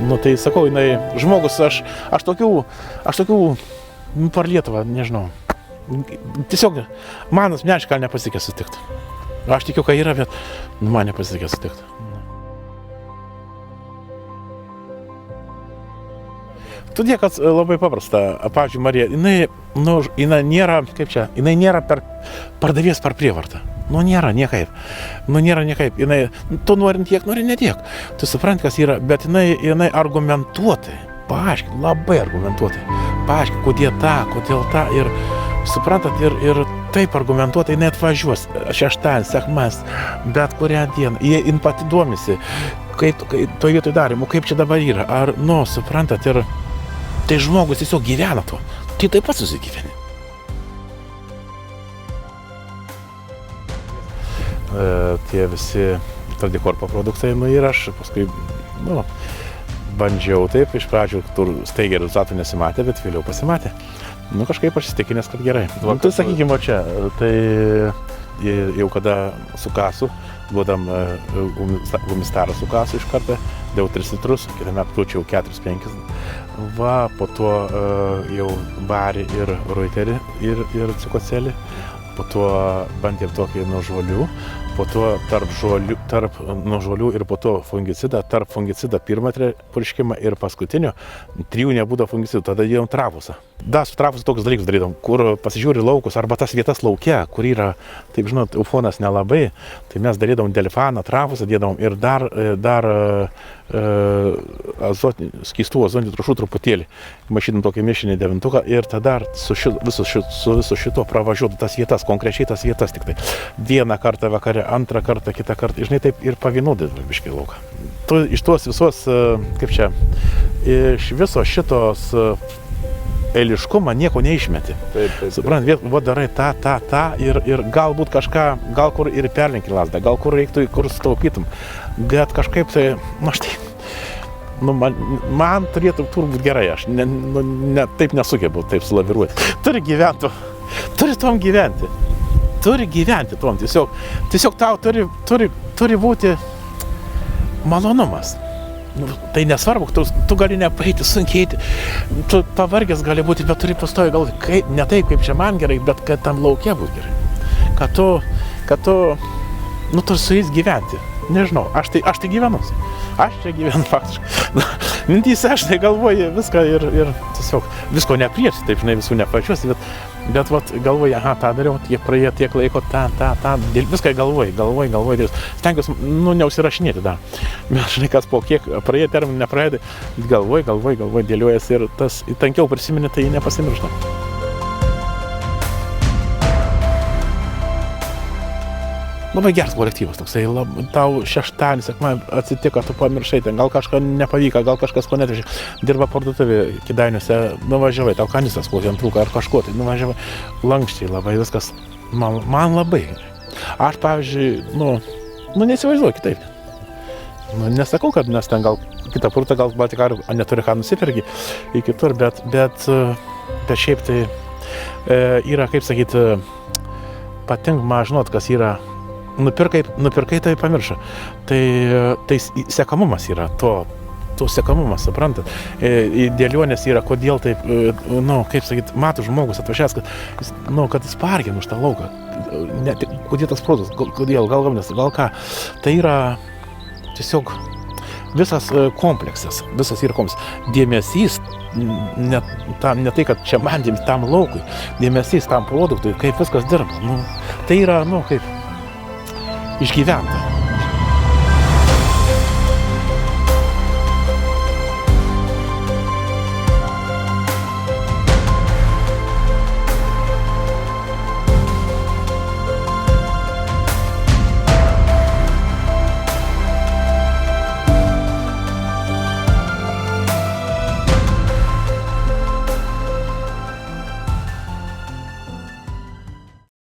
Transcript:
Nu, tai sakau, jinai, žmogus, aš tokių, par Lietuvą, nežinau. Tiesiog, man asmeniškai gal nepasisekė sutikti. Aš tikiu, kad yra, bet man nepasisekė sutikti. Todėl, kad labai paprasta, pavyzdžiui, Marija, jinai nėra, kaip čia, jinai nėra pardavės per prievartą. Nėra niekaip. Nėra niekaip. Jinai, tu nori tiek, nori ne tiek. Tu supranti, kas yra, bet jinai argumentuotai, paaiškina, labai argumentuotai. Paaiškina, kodėl ta ir, suprantat, ir taip argumentuotai jinai atvažiuos šeštadienį, sekmadienį, bet kurią dieną. Jie pati domisi, kaip to vietoj darimo, kaip čia dabar yra. Ar, suprantat, ir tai žmogus tiesiog gyvena to. Tai taip pat susigyveni. Tie visi Tradikorpo produktai, ir aš paskui, bandžiau taip, iš pradžių staigiai rezultatų nesimatė, bet vėliau pasimatė. Kažkaip aš įsitikinęs, kad gerai. Tai sakykime, čia, tai jau kada su kasu, duodam gumistarą su kasu iš karto, dėjau 3 litrus, kitą metą tučiau 4-5. Va, po to jau barį ir ruiterį ir cikocelį, po to bandėm tokį nuo žolių, po to tarp nuo žolių ir po to fungicidą, tarp fungicidą pirmą purškimą ir paskutinio, 3 nebūdavo fungicidų, tada dėjom trafusą. Su trafusą tokius dalykus darydom, kur pasižiūri laukus arba tas vietas lauke, kur yra, taip žinot, ufonas nelabai, tai mes darydom delfaną, trafusą dėdavom ir dar skystų azotinių trąšų truputėlį. Maišydam tokį mišinį 9 ir tada su visu šito pravažiuotų tas vietas, konkrečiai tas vietas tik tai. Vieną kartą vakare, antrą kartą, kitą kartą, žinai, taip ir pavienodai biškai lauką. Iš tos visos, kaip čia, iš viso šitos eiliškumą nieko neišmeti. Suprant, darai tą ir galbūt kažką, gal kur ir perlenki lazdą, gal kur reiktų, kur sutaupytum. Bet kažkaip tai, man turėtų turbūt gerai, aš taip nesugebu taip sulaviruoti. Turi gyventi, turi tom gyventi. Turi gyventi tom, tiesiog tau turi būti malonumas. Tai nesvarbu, tu gali nepaeiti, sunkiai, tu pavargęs gali būti, bet turi pastovi galvoti, ne taip, kaip čia man gerai, bet kad tam lauke būtų gerai. Kad tu turi su jais gyventi. Nežinau, aš tai gyvenu. Aš čia gyvenu faktiškai. Mintyse aš tai galvoju viską ir tiesiog visko neprieš, taip žinai, visų nepačiuosi, bet galvoju, tą dariau, praėjo tiek laiko, viską galvoju. Stengiuosi, neužsirašinėti dar. Bet žinai, kas po kiek praėjo terminų, nepraėjo, galvoju, dėliojasi ir tas tankiau prisiminė, tai nepasimiršta. Labai geras kolektyvas toksai, tau šeštadienį, sekmadienį atsitiko, tu pamiršai, ten gal kažką nepavyko, gal kažkas ko netvežė, dirba parduotuvė Kėdainiuose, nuvažiavai, tau kanistas kokį trūko ar kažko, tai nuvažiavai, lankščiai labai viskas, man labai. Aš, pavyzdžiui, nesivaizduoju kitaip. Nesakau, kad nes ten gal kitą purtą, gal Baltikarių neturi ką nusipirkti į kitur, bet šiaip tai yra, kaip sakyti, patink man žinot, kas yra. Nupirkai tai pamiršo. Tai sekamumas yra, to sekamumas, suprantat. Dėlionės yra, kodėl taip, kaip sakyt, mato žmogus atvažiavęs, kad jis pargina už tą lauką. Kodėl tas protas, kodėl, gal ką. Tai yra tiesiog visas kompleksas, visas yra kompleksas. Dėmesys, ne tai, kad čia man dėmesys tam laukui, dėmesys tam produktui, kaip viskas dirba. Tai yra, kaip išgyventa.